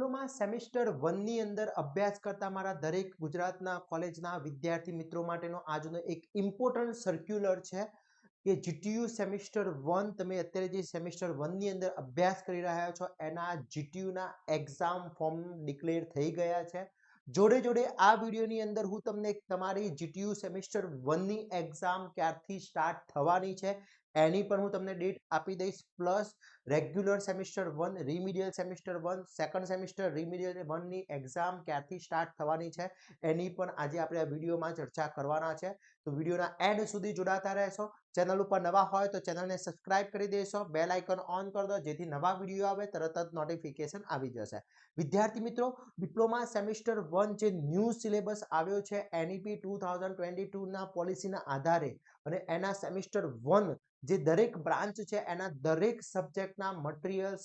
Diploma semester 1 ની અંદર અભ્યાસ કરતા મારા દરેક ગુજરાતના કોલેજના વિદ્યાર્થી મિત્રો માટેનો આજનો એક ઇમ્પોર્ટન્ટ સર્ક્યુલર છે કે જીટીયુ સેમિસ્ટર 1 તમે અત્યારે જે સેમિસ્ટર 1 ની અંદર અભ્યાસ કરી રહ્યા છો એના જીટીયુના એક્ઝામ ફોર્મ ડિક્લેર થઈ ગયા છે. જોડે જોડે આ વિડીયોની અંદર હું તમને તમારી જીટીયુ સેમિસ્ટર 1 ની એક્ઝામ ક્યારથી સ્ટાર્ટ થવાની છે એની પણ હું તમને ડેટ આપી દઈશ. Plus regular semester 1 remedial semester 1 second semester remedial 1 ની એક્ઝામ ક્યારથી સ્ટાર્ટ થવાની છે એની પણ આજે આપણે આ વિડીયોમાં ચર્ચા કરવાના છે. તો વિડીયોના એન્ડ સુધી જોડાતા રહેશો. ચેનલ ઉપર નવા હોય તો ચેનલને સબસ્ક્રાઇબ કરી દેશો, બેલ આઇકન ઓન કરી દો જેથી નવા વિડીયો આવે તરત જ નોટિફિકેશન આવી જશે. વિદ્યાર્થી મિત્રો, ડિપ્લોમા સેમિસ્ટર 1 જે ન્યૂ સિલેબસ આવ્યો છે એનઈપી 2022 ના પોલિસીના આધારે અને એના સેમિસ્ટર 1 જે દરેક બ્રાન્ચ છે એના દરેક સબ્જેક્ટના મટીરિયલ્સ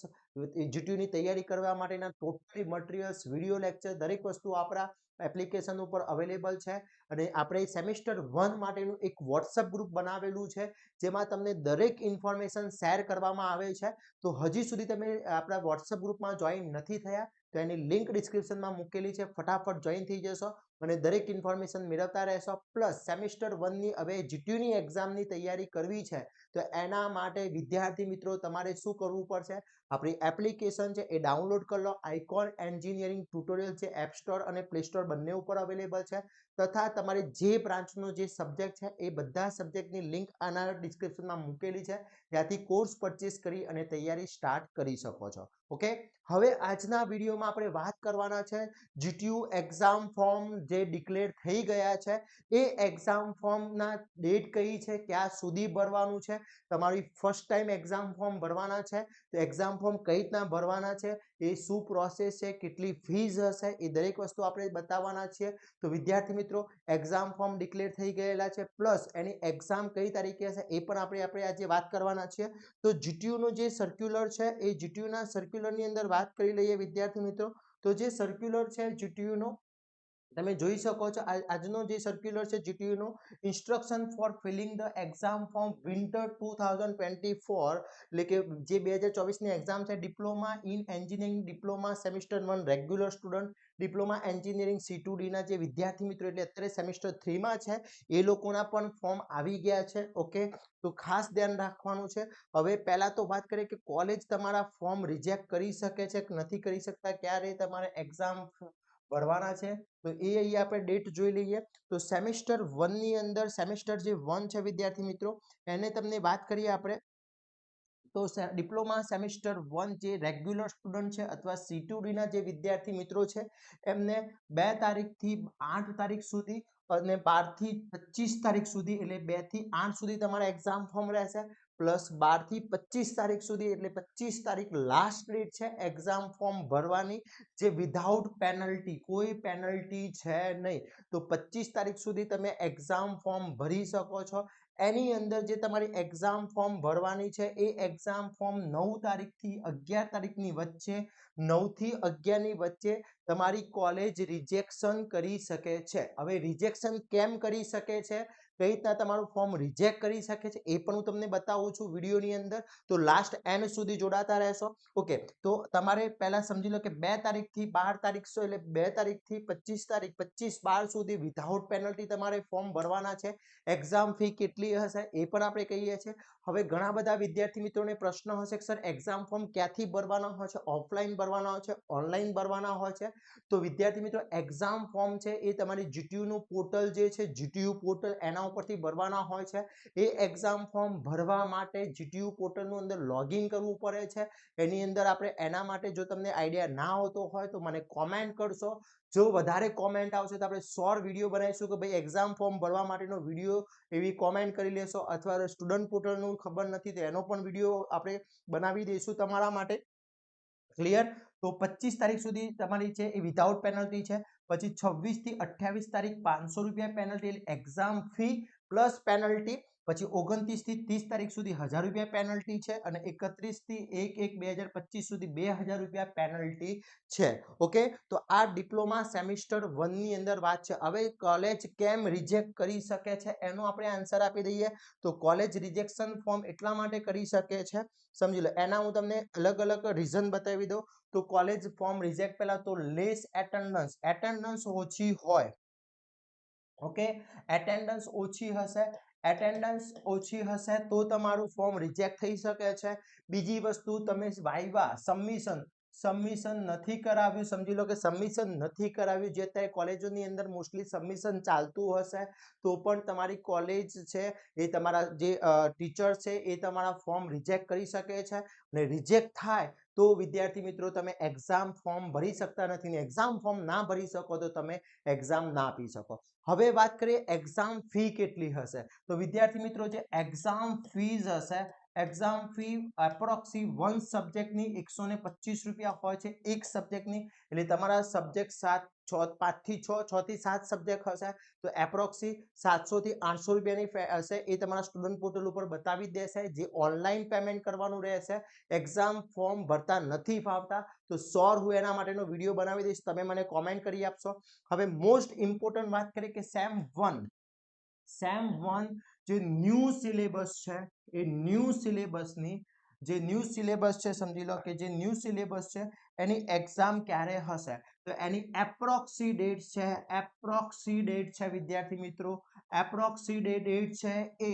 જીટીયુની તૈયારી કરવા માટેના ટોટલી મટીરિયલ્સ વિડીયો લેક્ચર દરેક વસ્તુ આપણા એપ્લિકેશન ઉપર અવેલેબલ છે. અને આપણે સેમિસ્ટર 1 માટેનું એક વોટ્સઅપ ગ્રુપ બનાવેલું છે જેમાં તમને દરેક ઇન્ફોર્મેશન શેર કરવામાં આવે છે. તો હજી સુધી તમે આપણા વોટ્સઅપ ગ્રુપમાં જોઈન નથી થયા તો એની લિંક ડિસ્ક્રિપ્શનમાં મૂકેલી છે, ફટાફટ જોઈન થઈ જશો અને દરેક ઇન્ફોર્મેશન મેળવતા રહેશો. પ્લસ સેમિસ્ટર 1 ની હવે જીટીયુની એક્ઝામની તૈયારી કરવી છે તો એના માટે વિદ્યાર્થી મિત્રો તમારે શું કરવું પડશે? આપણી એપ્લિકેશન છે એ ડાઉનલોડ કરી લો. આઇકોન એન્જિનિયરિંગ ટ્યુટોરિયલ છે એપ સ્ટોર અને પ્લે સ્ટોર બંને ઉપર અવેલેબલ છે. તથા તમારે જે બ્રાન્ચનો જે સબ્જેક્ટ છે એ બધા સબ્જેક્ટની લિંક આના ડિસ્ક્રિપ્શનમાં મૂકેલી છે, ત્યાંથી કોર્સ પરચેસ કરી અને તૈયારી સ્ટાર્ટ કરી શકો છો. ઓકે, હવે આજના વિડીયોમાં આપણે વાત કરવાના છે જીટીયુ એક્ઝામ ફોર્મ જે ડિક્લેર થઈ ગયા છે એ એક્ઝામ ફોર્મના ડેટ કઈ છે, ક્યાં સુધી ભરવાનું છે, તમારી ફર્સ્ટ ટાઈમ એક્ઝામ ફોર્મ ભરવાના છે તો એક્ઝામ ફોર્મ કઈ રીતના ભરવાના છે, એ શું પ્રોસેસ છે, કેટલી ફીઝ હશે, એ દરેક વસ્તુ આપણે બતાવવાના છીએ. તો વિદ્યાર્થી મિત્રો, એક્ઝામ ફોર્મ ડિક્લેર થઈ ગયેલા છે પ્લસ એની એક્ઝામ કઈ તારીખે હશે એ પણ આપણે આજે વાત કરવાના છીએ. તો જીટીયુનો જે સર્ક્યુલર છે એ જીટીયુના સર્ક્યુલરની અંદર વાત કરી લઈએ વિદ્યાર્થી મિત્રો. તો જે સર્ક્યુલર છે જીટીયુનો તમે જોઈ શકો છો આજનો જે સર્ક્યુલર છે જીટીયુનો instruction for filling the exam form winter 2024 એટલે કે જે 2024 ની એક્ઝામ છે diploma in engineering diploma semester 1 regular student diploma engineering C2D ના જે વિદ્યાર્થી મિત્રો એટલે અત્યારે સેમિસ્ટર 3 માં છે એ લોકોના પણ ફોર્મ આવી ગયા છે. ઓકે, તો ખાસ ધ્યાન રાખવાનું છે. હવે પહેલા તો વાત કરીએ કે કોલેજ તમારા ફોર્મ રિજેક્ટ કરી શકે છે કે નથી કરી શકતા, ક્યારે તમારે એક્ઝામ ભરવાના છે તો એ અહીંયા આપણે ડેટ જોઈ લઈએ. તો સેમિસ્ટર 1 ની અંદર સેમિસ્ટર જે 1 છે વિદ્યાર્થી મિત્રો એને તમને વાત કરીએ આપણે તો ડિપ્લોમા સેમિસ્ટર 1 જે રેગ્યુલર સ્ટુડન્ટ છે અથવા C2D ના જે વિદ્યાર્થી મિત્રો છે એમને 2 તારીખથી 8 તારીખ સુધી અને 12 થી 25 તારીખ સુધી એટલે 2 થી 8 સુધી તમારા એક્ઝામ ફોર્મ રહેશે. પ્લસ 12 થી 25 તારીખ સુધી એટલે 25 તારીખ લાસ્ટ ડેટ છે એક્ઝામ ફોર્મ ભરવાની, જે વિધાઉટ પેનલ્ટી, કોઈ પેનલ્ટી છે નહીં. તો 25 તારીખ સુધી તમે એક્ઝામ ફોર્મ ભરી શકો છો. એની અંદર જે તમારી એક્ઝામ ફોર્મ ભરવાની છે એ એક્ઝામ ફોર્મ 9 તારીખથી 11 તારીખની વચ્ચે 9 થી 11 ની વચ્ચે તમારી કોલેજ રિજેક્શન કરી શકે છે. હવે રિજેક્શન કેમ કરી શકે છે, કઈ રીતના તમારું ફોર્મ રિજેક્ટ કરી શકે છે એ પણ હું તમને બતાવું છું વિડીયોની અંદર. તો લાસ્ટ એન્ડ સુધી જોડાતા રહેશો. ઓકે, તો તમારે પહેલા સમજી લો કે 2 તારીખથી 12 તારીખ એટલે 2 તારીખથી 25 તારીખ 25-12 સુધી વિધાઉટ પેનલ્ટી તમારે ફોર્મ ભરવાના છે. એક્ઝામ ફી કેટલી હશે એ પણ આપણે કહીએ છીએ. હવે ઘણા બધા વિદ્યાર્થી મિત્રોને પ્રશ્ન હશે કે સર એક્ઝામ ફોર્મ ક્યાંથી ભરવાના હોય છે, ઓફલાઈન ભરવાના હોય છે, ઓનલાઈન ભરવાના હોય છે? તો વિદ્યાર્થી મિત્રો, એક્ઝામ ફોર્મ છે એ તમારી જીટીયુનું પોર્ટલ જે છે જીટીયુ પોર્ટલ એના ઉપરથી ભરવાના હોય છે. એ એક્ઝામ ફોર્મ ભરવા માટે જીટીયુ પોર્ટલનું અંદર લોગિન કરવું પડે છે. એની અંદર આપણે એના માટે જો તમને આઈડિયા ના હોતો હોય તો મને કોમેન્ટ કરશો. જો વધારે કોમેન્ટ આવશે તો આપણે 100 વિડીયો બનાવીશું કે ભાઈ એક્ઝામ ફોર્મ ભરવા માટેનો વિડીયો એવી કોમેન્ટ કરી લેશો, અથવા સ્ટુડન્ટ પોર્ટલનું ખબર નથી તો એનો પણ વિડીયો આપણે બનાવી દઈશું તમારા માટે. ક્લિયર? તો 25 તારીખ સુધી તમારી છે એ વિધાઉટ પેનલ્ટી છે. પછી 26 થી 28 તારીખ 500 રૂપિયા penalty exam fee plus penalty. પછી 29 થી 30 તારીખ સુધી 1000 રૂપિયા પેનલ્ટી છે અને 31 થી 1/1/2025 સુધી 2000 રૂપિયા પેનલ્ટી છે. ઓકે, તો આ ડિપ્લોમા સેમિસ્ટર 1 ની અંદર વાત છે. હવે કોલેજ કેમ રિજેક્ટ કરી શકે છે એનો આપણે આન્સર આપી દઈએ. તો કોલેજ રિજેક્શન ફોર્મ એટલા માટે કરી શકે છે, સમજી લો એના હું તમને અલગ અલગ રીઝન બતાવી દઉં. તો કોલેજ ફોર્મ રિજેક્ટ પહેલા તો લેસ એટેન્ડન્સ ઓછી હોય, ઓકે, એટેન્ડન્સ ઓછી હશે તો તમારું ફોર્મ રિજેક્ટ થઈ શકે છે. બીજી વસ્તુ, તમે વાઇવા સબમિશન નથી કરાવ્યું, સમજી લો કે સબમિશન નથી કરાવ્યું, જે અત્યારે કોલેજોની અંદર મોસ્ટલી સબમિશન ચાલતું હશે તો પણ તમારી કોલેજ છે એ તમારા જે ટીચર છે એ તમારા ફોર્મ રિજેક્ટ કરી શકે છે. અને રિજેક્ટ થાય તો વિદ્યાર્થી મિત્રો તમે એક્ઝામ ફોર્મ ભરી શકતા નથી, ને એક્ઝામ ફોર્મ ના ભરી શકો તો તમે એક્ઝામ ના આપી શકો. હવે વાત કરીએ એક્ઝામ ફી કેટલી હશે, તો વિદ્યાર્થી મિત્રો જે એક્ઝામ ફીઝ હશે, એક્ઝામ ફી એપ્રોક્સી વન સબ્જેક્ટની 125 રૂપિયા હોય છે એક સબ્જેક્ટની. એટલે તમારા સબ્જેક્ટ 5 થી 6 થી 7 સબ્જેક્ટ હશે તો એપ્રોક્સી 700 થી 800 રૂપિયાની હશે. એ તમારા સ્ટુડન્ટ પોર્ટલ ઉપર બતાવી દેશે. જે ઓનલાઈન પેમેન્ટ કરવાનું રહેશે. એક્ઝામ ફોર્મ ભરતા નથી ફાવતા તો શ્યોર હું એના માટેનો વિડીયો બનાવી દઈશ, તમે મને કોમેન્ટ કરી આપશો. હવે મોસ્ટ ઇમ્પોર્ટન્ટ વાત કરીએ કે સેમ 1 જે ન્યૂ સિલેબસ છે એ ન્યૂ સિલેબસ છે, સમજી લો કે જે ન્યૂ સિલેબસ છે એની એક્ઝામ ક્યારે હશે, તો એની એપ્રોક્સી ડેટ છે વિદ્યાર્થી મિત્રો, એપ્રોક્સી ડેટ છે એ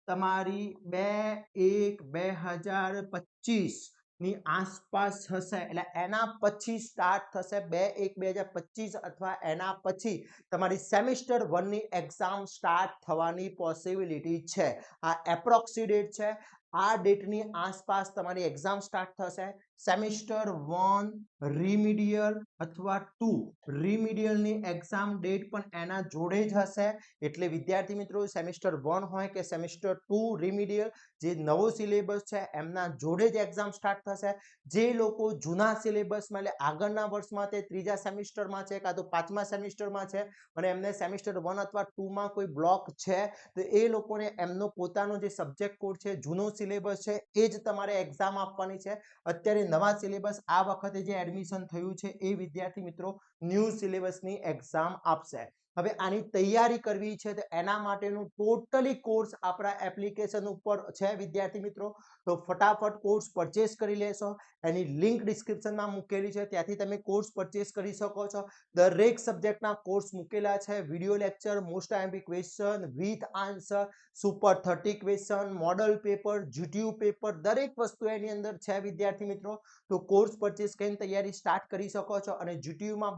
તમારી 2/1/2025 ની આસપાસ હશે. એટલે એના પછી સ્ટાર્ટ થશે 2/1/2025 અથવા એના પછી તમારી સેમિસ્ટર 1 ની એક્ઝામ સ્ટાર્ટ થવાની પોસિબિલિટી છે. આ એપ્રોક્સી ડેટ છે. આ ડેટની આસપાસ તમારી એક્ઝામ સ્ટાર્ટ થશે. સેમિસ્ટર 1 રીમિડિયલ અથવા 2 રીમિડિયલની એક્ઝામ ડેટ પણ એના જોડે જ હશે. એટલે વિદ્યાર્થી મિત્રો સેમિસ્ટર 1 હોય કે સેમિસ્ટર 2 રીમિડિયલ, જે નવો સિલેબસ છે એમના જોડે જ એક્ઝામ સ્ટાર્ટ થશે. જે લોકો જૂના સિલેબસમાં એટલે આગળના વર્ષમાં તે ત્રીજા સેમિસ્ટરમાં છે કાં તો પાંચમા સેમિસ્ટરમાં છે અને એમને સેમિસ્ટર 1 અથવા 2 માં કોઈ બ્લોક છે તો એ લોકોને એમનો પોતાનો જે સબ્જેક્ટ કોડ છે, જૂનો સિલેબસ છે એ જ તમારે એક્ઝામ આપવાની છે. અત્યારે નવા સિલેબસ આ વખતે જે એડમિશન થયું છે એ વિદ્યાર્થી મિત્રો ન્યૂ સિલેબસની એક્ઝામ આપશે. હવે આની તૈયારી કરવી છે તો એના માટેનું ટોટલી કોર્સ આપણા એપ્લિકેશન ઉપર છે વિદ્યાર્થી મિત્રો. તો ફટાફટ કોર્સ પરચેસ કરી લેશો. એની લિંક ડિસ્ક્રિપ્શનમાં મૂકેલી છે, ત્યાંથી તમે કોર્સ પરચેસ કરી શકો છો. દરેક સબ્જેક્ટના કોર્સ મૂકેલા છે, video lecture, most IMP question with answer, super 30 question, model paper, GTU paper, દરેક વસ્તુ એની અંદર છે વિદ્યાર્થી મિત્રો. તો કોર્સ પરચેસ કરીને તૈયારી સ્ટાર્ટ કરી શકો છો અને જીટીયુમાં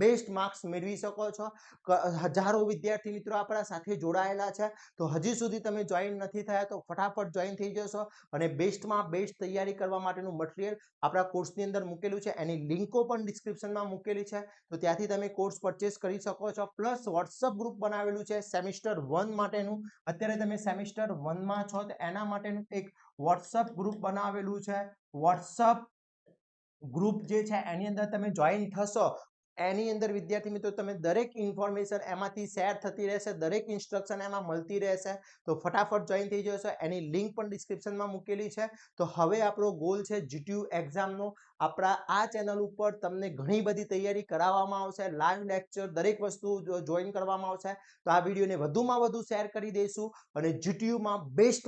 બેસ્ટ માર્ક્સ મેળવી શકો છો. હજારો વિદ્યાર્થી મિત્રો આપણા સાથે જોડાયેલા છે. તો હજી સુધી તમે જોઈન નથી થયા તો ફટાફટ જોઈન થઈ જશો અને બેસ્ટમાં બેસ્ટ તૈયારી કરવા માટેનું મટીરિયલ આપણા કોર્સની અંદર મૂકેલું છે. એની લિંકો પણ ડિસ્ક્રિપ્શનમાં મૂકેલી છે, તો ત્યાંથી તમે કોર્સ પરચેસ કરી શકો છો. પ્લસ વોટ્સઅપ ગ્રુપ બનાવેલું છે સેમિસ્ટર 1 માટેનું. અત્યારે તમે સેમિસ્ટર 1 માં છો તો એના માટેનું એક વોટ્સઅપ ગ્રુપ બનાવેલું છે. વોટ્સઅપ ગ્રુપ જે છે એની અંદર તમે જોઈન થશો, એની અંદર વિદ્યાર્થી મિત્રો તમે દરેક ઇન્ફોર્મેશન એમાંથી શેર થતી રહેશે, દરેક ઇન્સ્ટ્રક્શન એમાં મળતી રહેશે. તો ફટાફટ જોઈન થઈ જશો. એની લિંક પણ ડિસ્ક્રિપ્શનમાં મૂકેલી છે. તો હવે આપણો ગોલ છે જીટીયુ એક્ઝામનો. આપણા આ ચેનલ ઉપર તમને ઘણી બધી તૈયારી કરાવવામાં આવશે, લાઈવ લેક્ચર, દરેક વસ્તુ જોઈન કરવામાં આવશે. તો આ વિડીયોને વધુમાં વધુ શેર કરી દઈશું અને જીટીયુમાં બેસ્ટ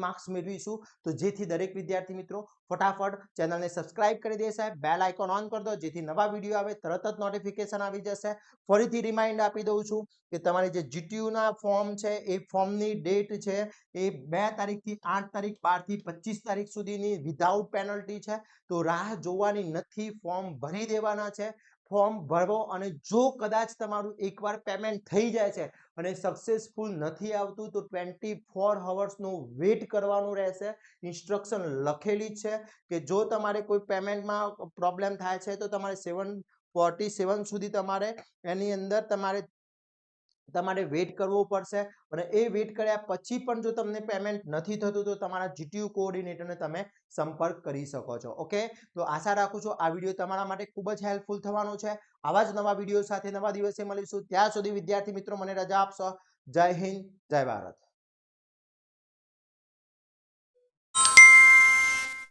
માર્ક્સ મેળવીશું. તો જેથી દરેક વિદ્યાર્થી મિત્રો ફટાફટ ચેનલને સબસ્ક્રાઇબ કરી દેશે, બેલ આઇકોન ઓન કરી દો જેથી નવા વિડીયો આવે તરત જ નોટિફિકેશન આવી જશે. ફરીથી રિમાઇન્ડ આપી દઉં છું કે તમારી જે જીટીયુના ફોર્મ છે એ ફોર્મની ડેટ છે એ 2 તારીખથી 8 તારીખ, 12 થી 25 તારીખ સુધીની વિધાઉટ પેનલ્ટી છે. તો રાહ જોવાની નથી, ફોર્મ ભરી દેવાના છે. ફોર્મ ભરો અને જો કદાચ તમારું એકવાર પેમેન્ટ થઈ જાય છે અને સક્સેસફુલ નથી આવતું તો 24 અવર્સનો વેટ કરવાનું રહેશે. ઇન્સ્ટ્રક્શન લખેલી છે કે જો તમારે કોઈ પેમેન્ટમાં પ્રોબ્લેમ થાય છે તો તમારે 747 સુધી તમારે એની અંદર તમારે વેટ કરવો પડશે અને એ વેટ કર્યા પછી પણ જો તમને પેમેન્ટ નથી થતું તો તમારા જીટીયુ કોઓર્ડિનેટરને તમે સંપર્ક કરી શકો છો. ઓકે, તો આશા રાખું છું આ વિડીયો તમારા માટે ખૂબ જ હેલ્પફુલ થવાનો છે. આવા જ નવા વિડીયો સાથે નવા દિવસે મળીશું. ત્યાં સુધી વિદ્યાર્થી મિત્રો મને રજા આપશો. જય હિન્દ, જય ભારત.